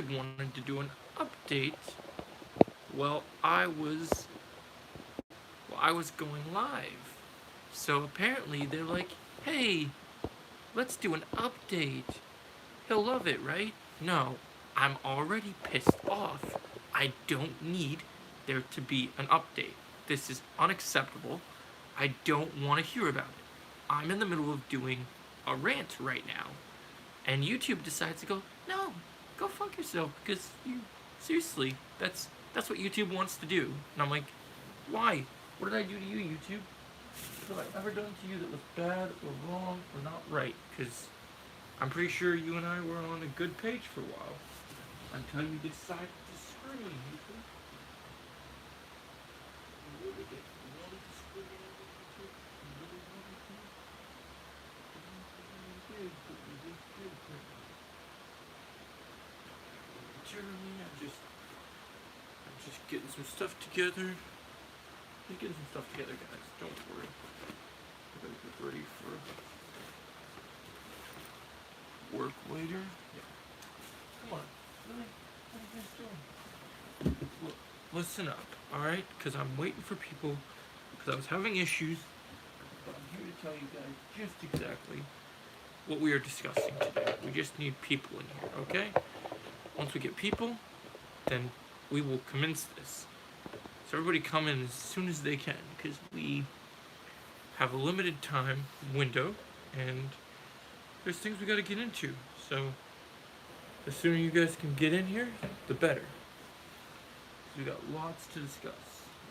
wanted to do an update. Well, I was going live. So apparently they're like, "Hey, let's do an update. He'll love it, right?" No, I'm already pissed off. I don't need there to be an update. This is unacceptable. I don't want to hear about it. I'm in the middle of doing a rant right now. And YouTube decides to go, "No, go fuck yourself because you seriously, that's what YouTube wants to do." And I'm like, "Why? What did I do to you, YouTube? What have I ever done to you that was bad or wrong or not right?" Because I'm pretty sure you and I were on a good page for a while until you decided to screw me, YouTube. You really did. You wanted to screw me over, YouTube. You really wanted to. You did, but you just did. Literally, I'm just getting some stuff together. Just getting some stuff together, guys. Don't worry. I gotta get ready for work later. Yeah. Come on. Really? What are you guys doing? Look, listen up, alright? Because I'm waiting for people. Because I was having issues. But I'm here to tell you guys just exactly what we are discussing today. We just need people in here, okay? Once we get people, then we will commence this. So everybody come in as soon as they can, because we have a limited time window, and there's things we gotta get into. So the sooner you guys can get in here, the better. We got lots to discuss.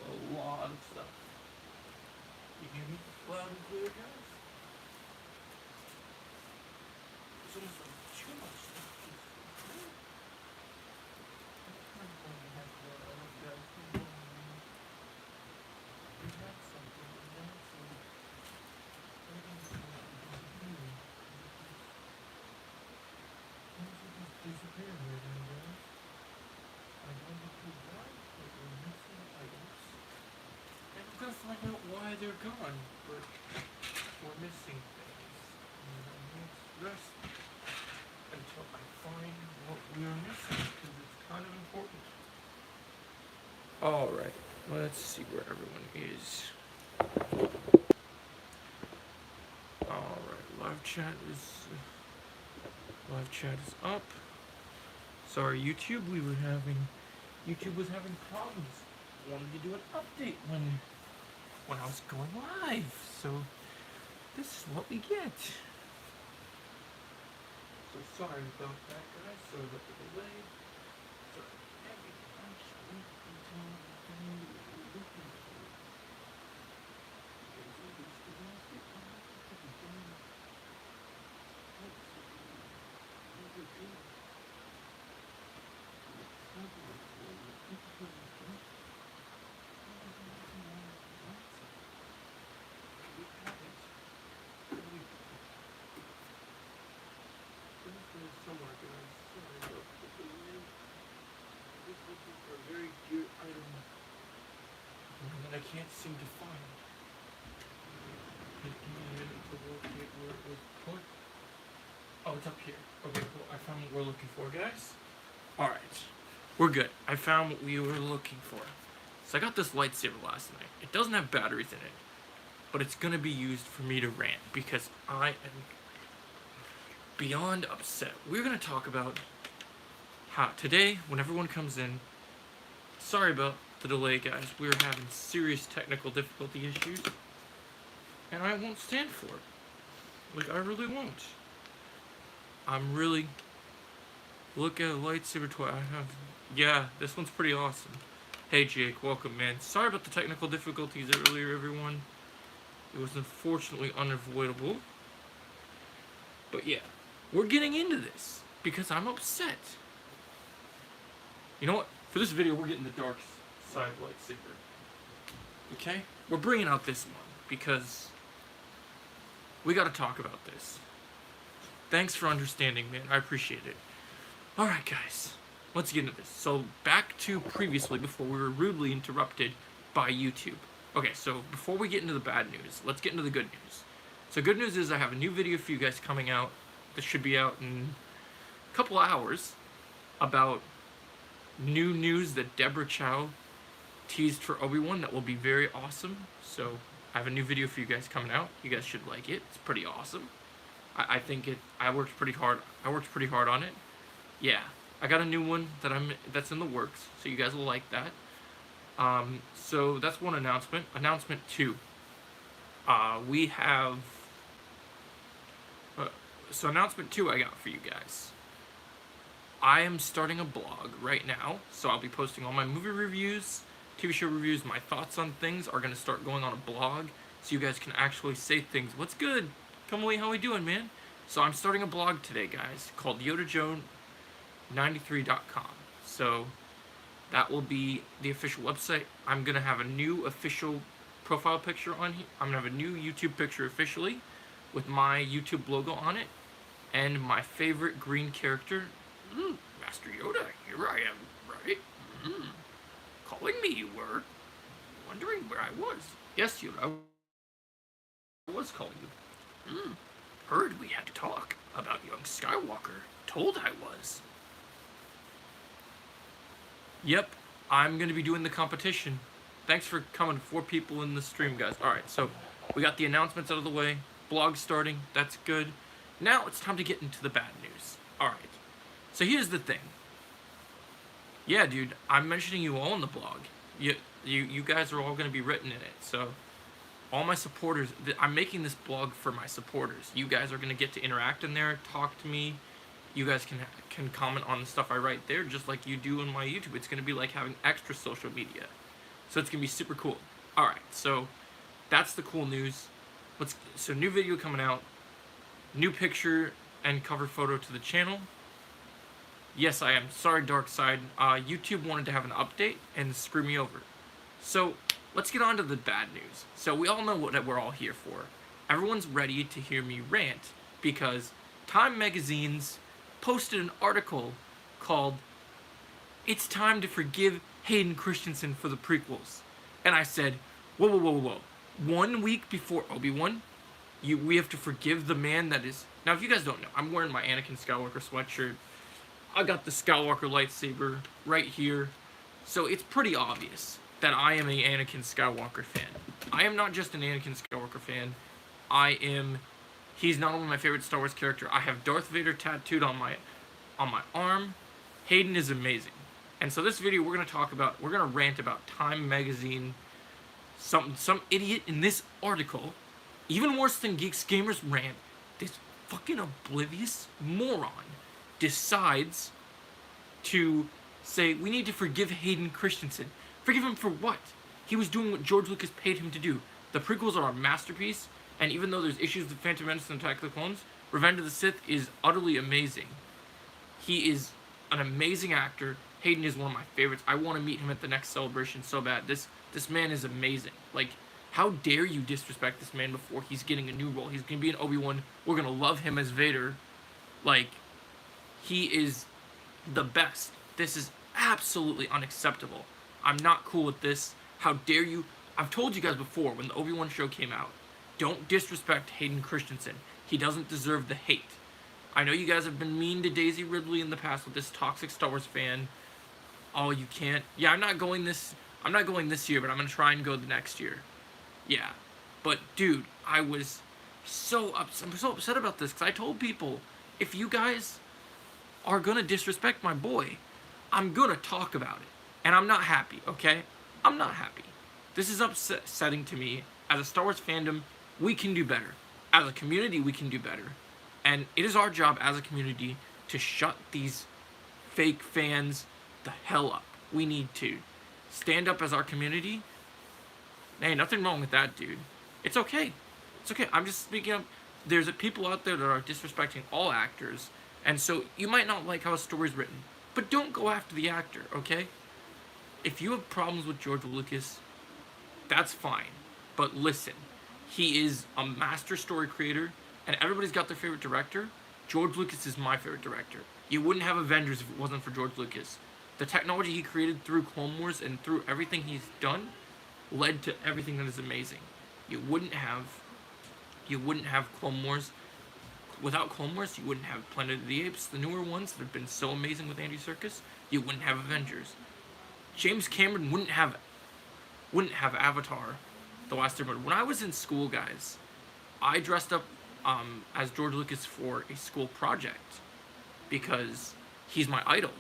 A lot of stuff. You hear me loud and clear, guys? It's almost like too much stuff. I'm gonna find out why they're gone, but we're missing things. And I need rest until I find what we are missing, because it's kind of important. Alright, let's see where everyone is. Alright, live chat is up. Sorry, YouTube, YouTube was having problems. Wanted to do an update when I was going live, so this is what we get. So sorry about that, guys. Sorry about the delay. Sorry. Very dear item that I can't seem to find. Give me a minute to locate where it was put. Oh, it's up here. Okay, cool. I found what we're looking for, guys. Alright. We're good. I found what we were looking for. So I got this lightsaber last night. It doesn't have batteries in it, but it's gonna be used for me to rant because I am beyond upset. We're gonna talk about how today, when everyone comes in, sorry about the delay, guys. We're having serious technical difficulty issues, and I won't stand for it. Like, I really won't. I'm really... Look at a lightsaber toy I have. Yeah, this one's pretty awesome. Hey, Jake, welcome, man. Sorry about the technical difficulties earlier, everyone. It was unfortunately unavoidable. But yeah, we're getting into this because I'm upset. You know what? For this video, we're getting the dark side lightsaber. Okay? We're bringing out this one because we gotta talk about this. Thanks for understanding, man. I appreciate it. Alright, guys. Let's get into this. So, back to previously, before we were rudely interrupted by YouTube. Okay, so before we get into the bad news, let's get into the good news. So, good news is I have a new video for you guys coming out. This should be out in a couple hours. about new news that Deborah Chow teased for Obi-Wan that will be very awesome. So I have a new video for you guys coming out. You guys should like it. It's pretty awesome. I think it. I worked pretty hard. On it. Yeah, I got a new one that's in the works. So you guys will like that. So that's one announcement. Announcement 2. We have. So announcement 2 I got for you guys. I am starting a blog right now, so I'll be posting all my movie reviews, TV show reviews, my thoughts on things are going to start going on a blog, so you guys can actually say things. What's good? Come away, how we doing, man? So I'm starting a blog today, guys, called YodaJoe93.com. So that will be the official website. I'm going to have a new official profile picture on here. I'm going to have a new YouTube picture officially with my YouTube logo on it and my favorite green character, Master Yoda, here I am, right? Calling me, you were. Wondering where I was. Yes, Yoda, I was calling you. Heard we had to talk about young Skywalker. Told I was. Yep, I'm going to be doing the competition. Thanks for coming. 4 people in the stream, guys. Alright, so we got the announcements out of the way. Blog starting. That's good. Now it's time to get into the bad news. Alright. So here's the thing. Yeah, dude, I'm mentioning you all in the blog. You guys are all going to be written in it. So all my supporters, I'm making this blog for my supporters. You guys are going to get to interact in there, talk to me. You guys can comment on the stuff I write there just like you do on my YouTube. It's going to be like having extra social media. So it's going to be super cool. Alright, so that's the cool news. So new video coming out. New picture and cover photo to the channel. Yes, I am. Sorry, Dark Side. YouTube wanted to have an update and screw me over. So let's get on to the bad news. So we all know what we're all here for. Everyone's ready to hear me rant because Time Magazine's posted an article called "It's Time to Forgive Hayden Christensen for the Prequels." And I said, whoa, whoa, whoa, whoa. 1 week before Obi-Wan, we have to forgive the man that is... Now, if you guys don't know, I'm wearing my Anakin Skywalker sweatshirt. I got the Skywalker lightsaber right here. So it's pretty obvious that I am an Anakin Skywalker fan. I am not just an Anakin Skywalker fan. He's not only my favorite Star Wars character. I have Darth Vader tattooed on my arm. Hayden is amazing. And so this video we're going to rant about Time Magazine. Some idiot in this article, even worse than Geeks Gamers Rant, this fucking oblivious moron decides to say we need to forgive Hayden Christensen. Forgive him for what? He was doing what George Lucas paid him to do. The prequels are a masterpiece, and even though there's issues with Phantom Menace and Attack of the Clones, Revenge of the Sith is utterly amazing. He is an amazing actor. Hayden is one of my favorites. I want to meet him at the next celebration so bad. This man is amazing. Like, how dare you disrespect this man before he's getting a new role? He's going to be an Obi-Wan. We're going to love him as Vader. Like, he is the best. This is absolutely unacceptable. I'm not cool with this. How dare you? I've told you guys before, when the Obi-Wan show came out, don't disrespect Hayden Christensen. He doesn't deserve the hate. I know you guys have been mean to Daisy Ridley in the past with this toxic Star Wars fan. Oh, you can't. Yeah, I'm not going this year, but I'm going to try and go the next year. Yeah. But, dude, I'm so upset about this, because I told people, if you guys are going to disrespect my boy, I'm going to talk about it. And I'm not happy, okay? I'm not happy. This is upsetting to me. As a Star Wars fandom, we can do better. As a community, we can do better. And it is our job as a community to shut these fake fans the hell up. We need to stand up as our community. Hey, nothing wrong with that, dude. It's okay. It's okay. I'm just speaking up. There's people out there that are disrespecting all actors. And so you might not like how a story's written. But don't go after the actor, okay? If you have problems with George Lucas, that's fine. But listen, he is a master story creator, and everybody's got their favorite director. George Lucas is my favorite director. You wouldn't have Avengers if it wasn't for George Lucas. The technology he created through Clone Wars and through everything he's done led to everything that is amazing. You wouldn't have Clone Wars. without Clone Wars, you wouldn't have Planet of the Apes, the newer ones that have been so amazing with Andy Serkis. You wouldn't have Avengers. James Cameron wouldn't have Avatar, The Last Airbender. When I was in school, guys, I dressed up as George Lucas for a school project because he's my idol,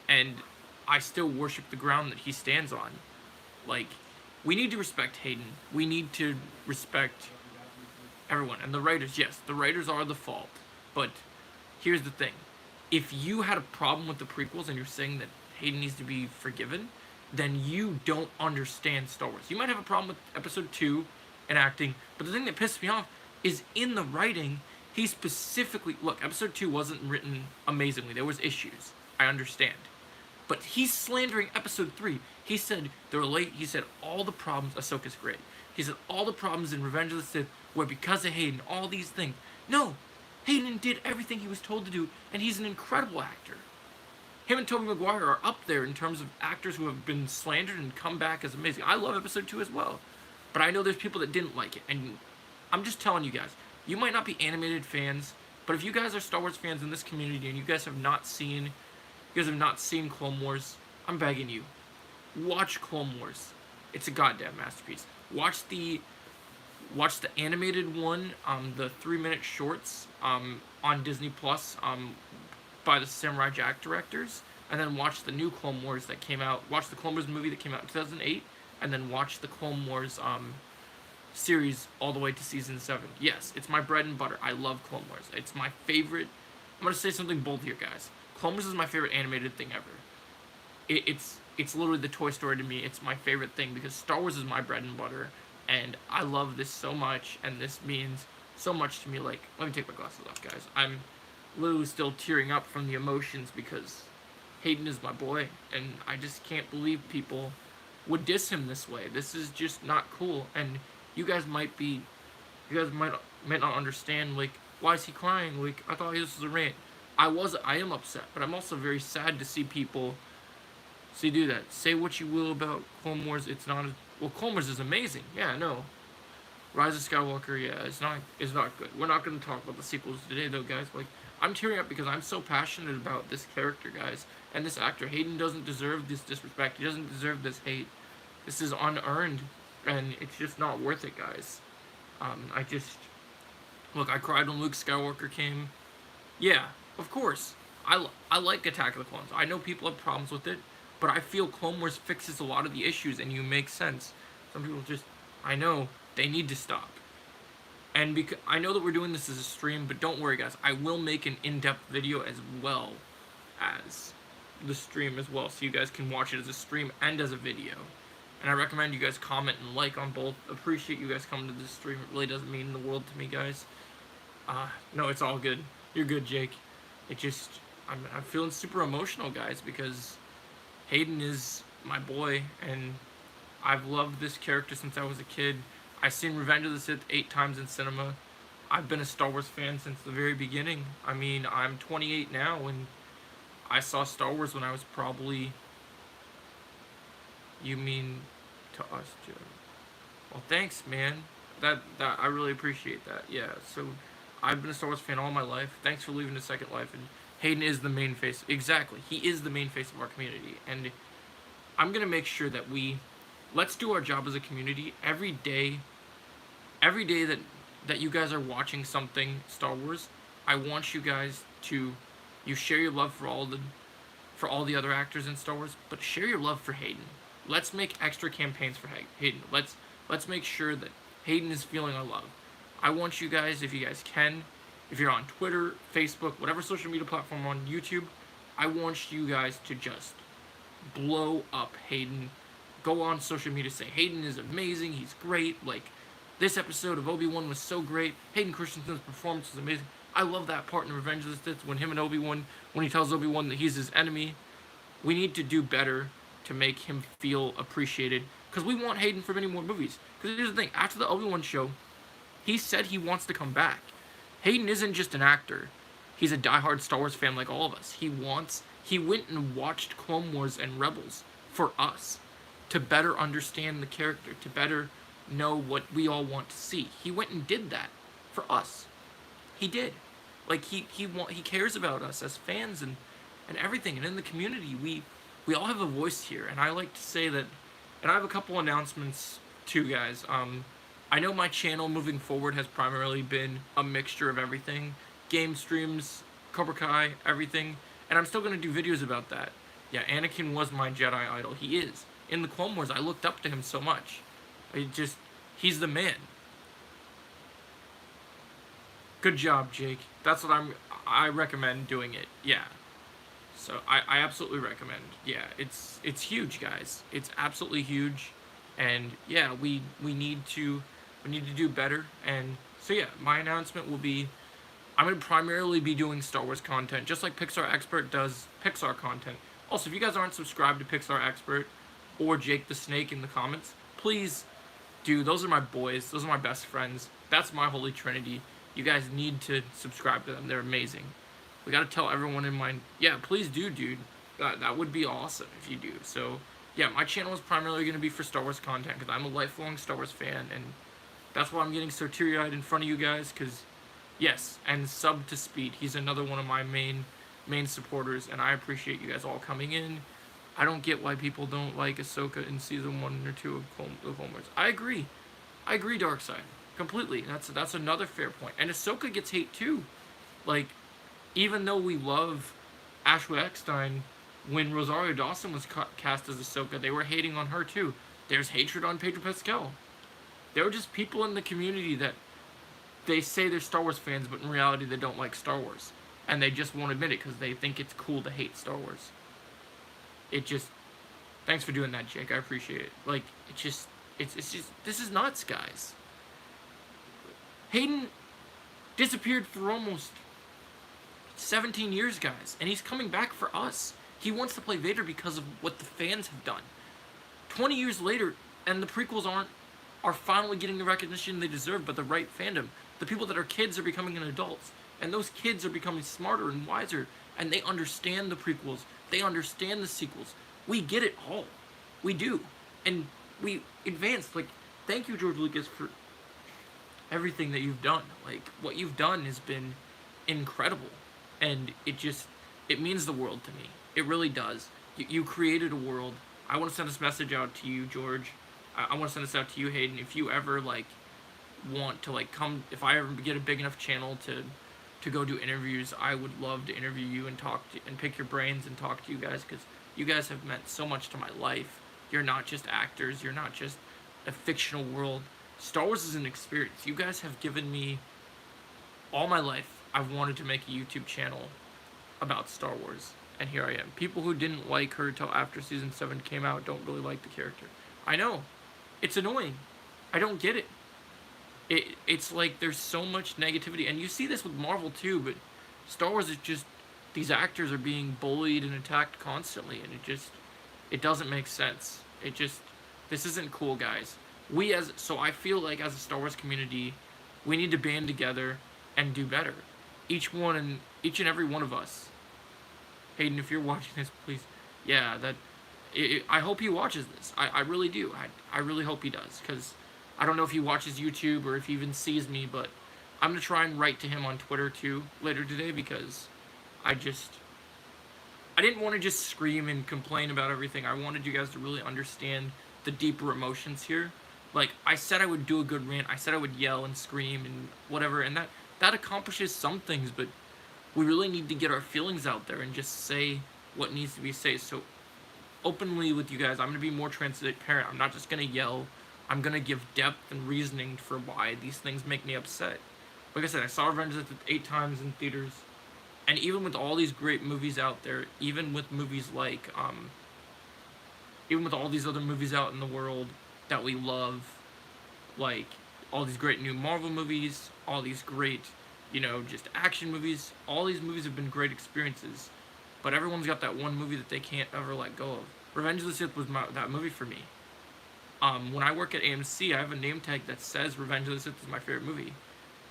and I still worship the ground that he stands on. Like, we need to respect Hayden. We need to respect everyone. And the writers, yes, the writers are the fault. But here's the thing. If you had a problem with the prequels and you're saying that Hayden needs to be forgiven, then you don't understand Star Wars. You might have a problem with Episode 2 and acting, but the thing that pisses me off is in the writing, he specifically... Look, Episode 2 wasn't written amazingly. There was issues. I understand. But he's slandering Episode 3. He said they're late. He said all the problems... Ahsoka's great. He said all the problems in Revenge of the Sith were because of Hayden. All these things. No! Hayden did everything he was told to do, and he's an incredible actor. Him and Tobey Maguire are up there in terms of actors who have been slandered and come back as amazing. I love Episode 2 as well. But I know there's people that didn't like it. And I'm just telling you guys, you might not be animated fans, but if you guys are Star Wars fans in this community and you guys have not seen Clone Wars, I'm begging you, watch Clone Wars. It's a goddamn masterpiece. Watch the animated one, the 3-minute shorts on Disney Plus by the Samurai Jack directors, and then watch the new Clone Wars that came out. Watch the Clone Wars movie that came out in 2008, and then watch the Clone Wars series all the way to season 7. Yes, it's my bread and butter. I love Clone Wars. It's my favorite. I'm gonna say something bold here, guys. Clone Wars is my favorite animated thing ever. It's literally the Toy Story to me. It's my favorite thing because Star Wars is my bread and butter, and I love this so much, and this means so much to me. Like, let me take my glasses off, guys. I'm literally still tearing up from the emotions because Hayden is my boy, and I just can't believe people would diss him this way. This is just not cool, and you guys might not understand, like, why is he crying? Like, I thought this was a rant. I am upset, but I'm also very sad to see people do that. Say what you will about Clone Wars, it's not, well, Clone Wars is amazing, yeah, no. Rise of Skywalker, yeah, it's not good. We're not going to talk about the sequels today, though, guys. Like, I'm tearing up because I'm so passionate about this character, guys, and this actor. Hayden doesn't deserve this disrespect. He doesn't deserve this hate. This is unearned, and it's just not worth it, guys. Look, I cried when Luke Skywalker came. Yeah, of course. I like Attack of the Clones. I know people have problems with it, but I feel Clone Wars fixes a lot of the issues, and you make sense. Some people just, I know, they need to stop. And because I know that we're doing this as a stream, but don't worry, guys. I will make an in-depth video as well as the stream as well, so you guys can watch it as a stream and as a video. And I recommend you guys comment and like on both. Appreciate you guys coming to this stream. It really doesn't mean the world to me, guys. No, it's all good. You're good, Jake. It just, I'm feeling super emotional, guys, because Hayden is my boy, and I've loved this character since I was a kid. I've seen Revenge of the Sith 8 times in cinema. I've been a Star Wars fan since the very beginning. I mean, I'm 28 now, and I saw Star Wars when I was probably... You mean to us, Joe? Well, thanks, man. That I really appreciate that. Yeah, so I've been a Star Wars fan all my life. Thanks for leaving a second life. And Hayden is the main face. Exactly. He is the main face of our community. And I'm going to make sure that let's do our job as a community every day that you guys are watching something Star Wars. I want you guys to, you share your love for all the other actors in Star Wars, but share your love for Hayden. Let's make extra campaigns for Hayden. Let's make sure that Hayden is feeling our love. I want you guys, if you guys can, if you're on Twitter, Facebook, whatever social media platform, on YouTube, I want you guys to just blow up Hayden. Go on social media, say Hayden is amazing, he's great, like, this episode of Obi-Wan was so great, Hayden Christensen's performance was amazing. I love that part in Revenge of the Sith when him and Obi-Wan, when he tells Obi-Wan that he's his enemy. We need to do better to make him feel appreciated, because we want Hayden for many more movies. Because here's the thing, after the Obi-Wan show, he said he wants to come back. Hayden isn't just an actor. He's a diehard Star Wars fan like all of us. He went and watched Clone Wars and Rebels for us, to better understand the character, to better know what we all want to see. He went and did that for us. He did. Like he cares about us as fans and everything, and in the community we all have a voice here. And I like to say that, and I have a couple announcements too, guys. I know my channel moving forward has primarily been a mixture of everything, game streams, Cobra Kai, everything, and I'm still gonna do videos about that. Yeah, Anakin was my Jedi idol. He is. In the Clone Wars, I looked up to him so much. He's the man. Good job, Jake. That's what I recommend doing it. Yeah. So I absolutely recommend. Yeah, it's huge, guys. It's absolutely huge, and yeah, we need to do better. And so yeah, my announcement will be, I'm gonna primarily be doing Star Wars content, just like Pixar Expert does Pixar content. Also, if you guys aren't subscribed to Pixar Expert or Jake the Snake in the comments, please do. Those are my boys. Those are my best friends. That's my holy trinity. You guys need to subscribe to them. They're amazing. We gotta tell everyone in mind. Yeah, please do, dude. That would be awesome if you do. So, yeah, my channel is primarily going to be for Star Wars content because I'm a lifelong Star Wars fan, and that's why I'm getting so teary-eyed in front of you guys. Because, yes, and Sub to Speed. He's another one of my main supporters, and I appreciate you guys all coming in. I don't get why people don't like Ahsoka in season 1 or 2 of Clone Wars. I agree, Darkseid. Completely. That's another fair point. And Ahsoka gets hate too. Like, even though we love Ashley Eckstein, when Rosario Dawson was cast as Ahsoka, they were hating on her too. There's hatred on Pedro Pascal. There are just people in the community that they say they're Star Wars fans, but in reality they don't like Star Wars. And they just won't admit it because they think it's cool to hate Star Wars. Thanks for doing that, Jake. I appreciate it. Like, it's just, this is nuts, guys. Hayden disappeared for almost 17 years, guys, and he's coming back for us. He wants to play Vader because of what the fans have done. 20 years later, and the prequels are finally getting the recognition they deserve, but the right fandom. The people that are kids are becoming adults, and those kids are becoming smarter and wiser, and they understand the prequels. They understand the sequels. We get it all. We do. And we advance. Like, thank you, George Lucas, for everything that you've done. Like, what you've done has been incredible. And it means the world to me. It really does. You created a world. I want to send this message out to you, George. I want to send this out to you, Hayden. If you ever, like, want to, like, come, if I ever get a big enough channel to go do interviews, I would love to interview you and and pick your brains and talk to you guys, because you guys have meant so much to my life. You're not just actors. You're not just a fictional world. Star Wars is an experience. You guys have given me, all my life, I've wanted to make a YouTube channel about Star Wars, and here I am. People who didn't like her till after season 7 came out don't really like the character. I know. It's annoying. I don't get it. It's like there's so much negativity, and you see this with Marvel too, but Star Wars is just, these actors are being bullied and attacked constantly, and it doesn't make sense. This isn't cool, guys. So I feel like as a Star Wars community, we need to band together and do better. Each and every one of us. Hayden, if you're watching this, please, yeah, I hope he watches this. I really do. I really hope he does, because I don't know if he watches YouTube or if he even sees me, but I'm going to try and write to him on Twitter too later today, because I didn't want to just scream and complain about everything. I wanted you guys to really understand the deeper emotions here. Like, I said I would do a good rant. I said I would yell and scream and whatever, and that accomplishes some things, but we really need to get our feelings out there and just say what needs to be said. So openly with you guys, I'm going to be more transparent. I'm not just going to yell. I'm going to give depth and reasoning for why these things make me upset. Like I said, I saw Revenge of the Sith 8 times in theaters, and even with all these great movies out there, even with movies like, even with all these other movies out in the world that we love, like all these great new Marvel movies, all these great, just action movies, all these movies have been great experiences, but everyone's got that one movie that they can't ever let go of. Revenge of the Sith was that movie for me. When I work at AMC, I have a name tag that says Revenge of the Sith is my favorite movie,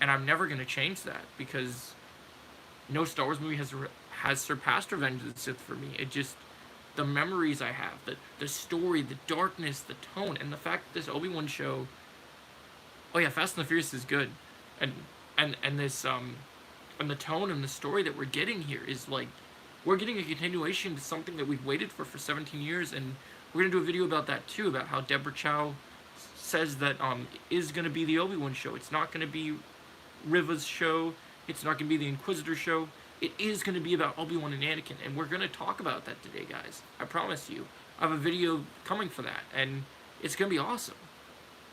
and I'm never going to change that, because no Star Wars movie has surpassed Revenge of the Sith for me. The memories I have, the story, the darkness, the tone, and the fact that this Obi-Wan show, oh yeah, Fast and the Furious is good, and this and the tone and the story that we're getting here is like, we're getting a continuation to something that we've waited for 17 years, and we're gonna do a video about that too, about how Deborah Chow says that is gonna be the Obi-Wan show. It's not gonna be Riva's show. It's not gonna be the Inquisitor show. It is gonna be about Obi-Wan and Anakin, and we're gonna talk about that today, guys. I promise you. I have a video coming for that, and it's gonna be awesome.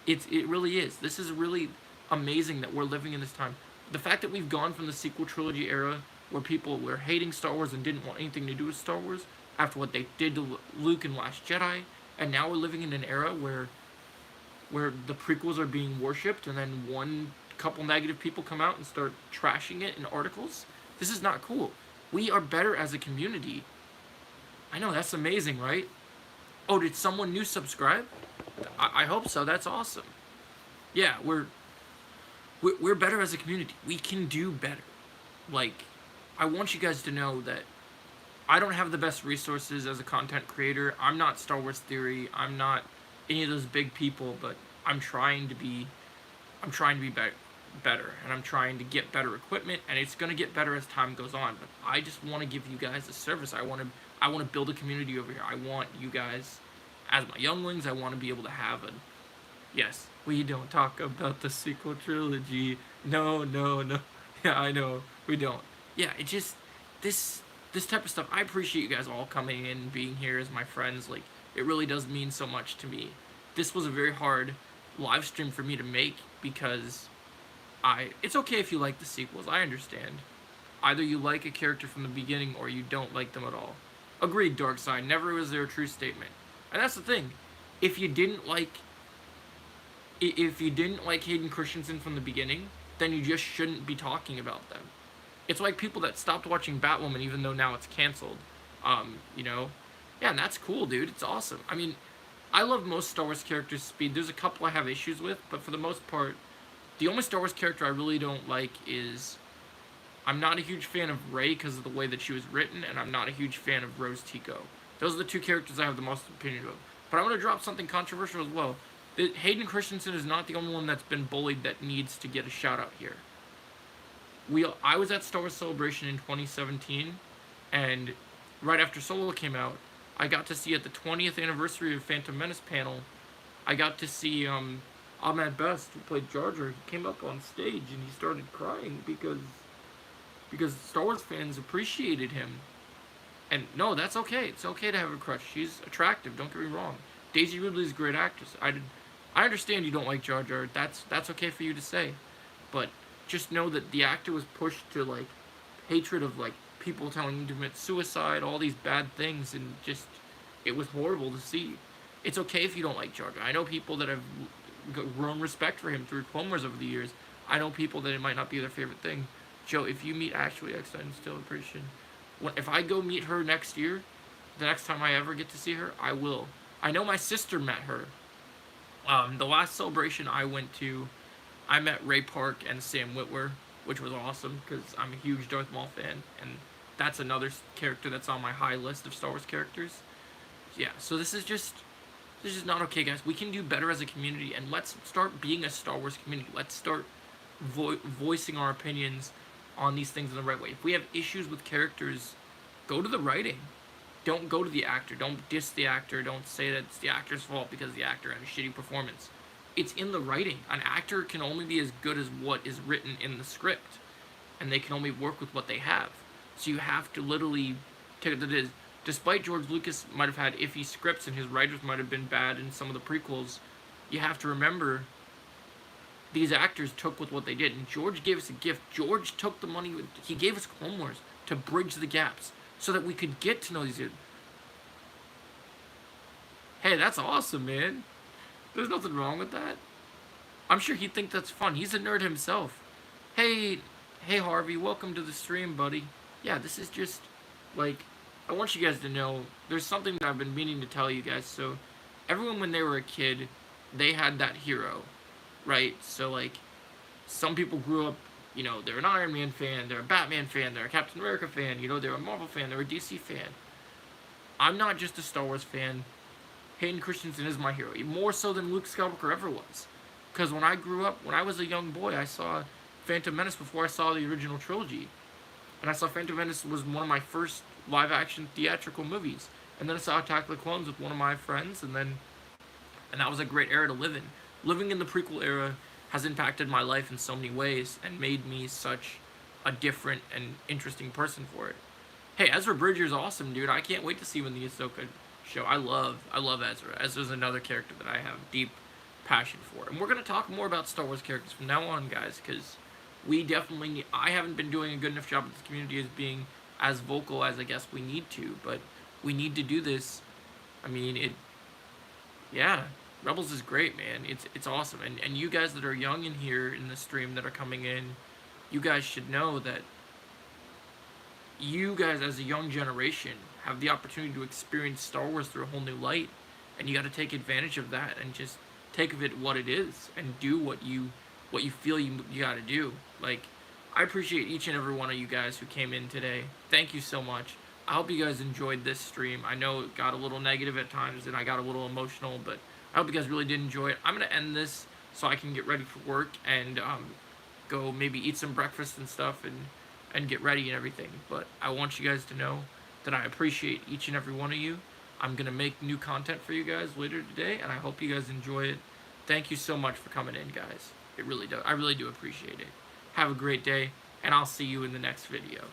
It really is. This is really amazing that we're living in this time. The fact that we've gone from the sequel trilogy era, where people were hating Star Wars and didn't want anything to do with Star Wars after what they did to Luke in Last Jedi, and now we're living in an era where the prequels are being worshipped, and then one couple negative people come out and start trashing it in articles. This is not cool. We are better as a community. I know, that's amazing, right? Oh, did someone new subscribe? I hope so. That's awesome. Yeah, we're better as a community. We can do better. Like, I want you guys to know that I don't have the best resources as a content creator. I'm not Star Wars Theory. I'm not any of those big people, but I'm trying to be better, and I'm trying to get better equipment, and it's going to get better as time goes on. But I just want to give you guys a service. I want to build a community over here. I want you guys as my younglings. I want to be able to have a yes. We don't talk about the sequel trilogy. No. Yeah, I know we don't. Yeah, it just this type of stuff. I appreciate you guys all coming in and being here as my friends. Like, it really does mean so much to me. This was a very hard live stream for me to make because it's okay if you like the sequels. I understand. Either you like a character from the beginning or you don't like them at all. Agreed, Darkside. Never was there a true statement. And that's the thing. If you didn't like Hayden Christensen from the beginning, then you just shouldn't be talking about them. It's like people that stopped watching Batwoman even though now it's canceled. Yeah, and that's cool, dude. It's awesome. I mean, I love most Star Wars characters' speed. There's a couple I have issues with, but for the most part, the only Star Wars character I really don't like is... I'm not a huge fan of Rey because of the way that she was written, and I'm not a huge fan of Rose Tico. Those are the two characters I have the most opinion of. But I'm going to drop something controversial as well. Hayden Christensen is not the only one that's been bullied that needs to get a shout-out here. I was at Star Wars Celebration in 2017, and right after Solo came out, I got to see at the 20th anniversary of Phantom Menace panel, I got to see Ahmed Best, who played Jar Jar. He came up on stage and he started crying because Star Wars fans appreciated him. And no, that's okay. It's okay to have a crush. She's attractive, don't get me wrong. Daisy Ridley's a great actress. I understand you don't like Jar Jar. That's okay for you to say. But just know that the actor was pushed to, like, hatred of, like, people telling him to commit suicide, all these bad things, and just, it was horrible to see. It's okay if you don't like Jar Jar. I know people that have grown respect for him through Clone Wars over the years. I know people that it might not be their favorite thing. Joe, if you meet Ashley Eckstein, still appreciate. If I go meet her next year, the next time I ever get to see her, I will. I know my sister met her. The last celebration I went to, I met Ray Park and Sam Witwer, which was awesome because I'm a huge Darth Maul fan, and that's another character that's on my high list of Star Wars characters. Yeah, so this is just not okay, guys. We can do better as a community, and let's start being a Star Wars community. Let's start voicing our opinions on these things in the right way. If we have issues with characters, go to the writing. Don't go to the actor. Don't diss the actor. Don't say that it's the actor's fault because the actor had a shitty performance. It's in the writing. An actor can only be as good as what is written in the script, and they can only work with what they have. So you have to literally take it that is. Despite George Lucas might have had iffy scripts and his writers might have been bad in some of the prequels, you have to remember these actors took with what they did. And George gave us a gift. George took the money. He gave us Clone Wars to bridge the gaps so that we could get to know these dudes. Hey, that's awesome, man. There's nothing wrong with that. I'm sure he'd think that's fun. He's a nerd himself. Hey Harvey, welcome to the stream, buddy. Yeah, this is just, like, I want you guys to know, there's something that I've been meaning to tell you guys. So, everyone when they were a kid, they had that hero, right? So, like, some people grew up, you know, they're an Iron Man fan, they're a Batman fan, they're a Captain America fan, you know, they're a Marvel fan, they're a DC fan. I'm not just a Star Wars fan. Hayden Christensen is my hero, more so than Luke Skywalker ever was. Because when I grew up, when I was a young boy, I saw Phantom Menace before I saw the original trilogy. And I saw Phantom Menace was one of my first live-action theatrical movies. And then I saw Attack of the Clones with one of my friends, and that was a great era to live in. Living in the prequel era has impacted my life in so many ways and made me such a different and interesting person for it. Hey, Ezra Bridger's awesome, dude. I can't wait to see when the Ahsoka show. I love Ezra. Ezra's another character that I have deep passion for. And we're going to talk more about Star Wars characters from now on, guys, because we definitely need, I haven't been doing a good enough job with this community as being as vocal as I guess we need to, but we need to do this. I mean, yeah, Rebels is great, man. It's awesome. And you guys that are young in here in the stream that are coming in, you guys should know that you guys as a young generation have the opportunity to experience Star Wars through a whole new light, and you got to take advantage of that and just take of it what it is and do what you feel you got to do. Like, I appreciate each and every one of you guys who came in today. Thank you so much. I hope you guys enjoyed this stream. I know it got a little negative at times and I got a little emotional, but I hope you guys really did enjoy it. I'm going to end this so I can get ready for work and go maybe eat some breakfast and stuff and get ready and everything. But I want you guys to know that I appreciate each and every one of you. I'm going to make new content for you guys later today, and I hope you guys enjoy it. Thank you so much for coming in, guys. It really does. I really do appreciate it. Have a great day, and I'll see you in the next video.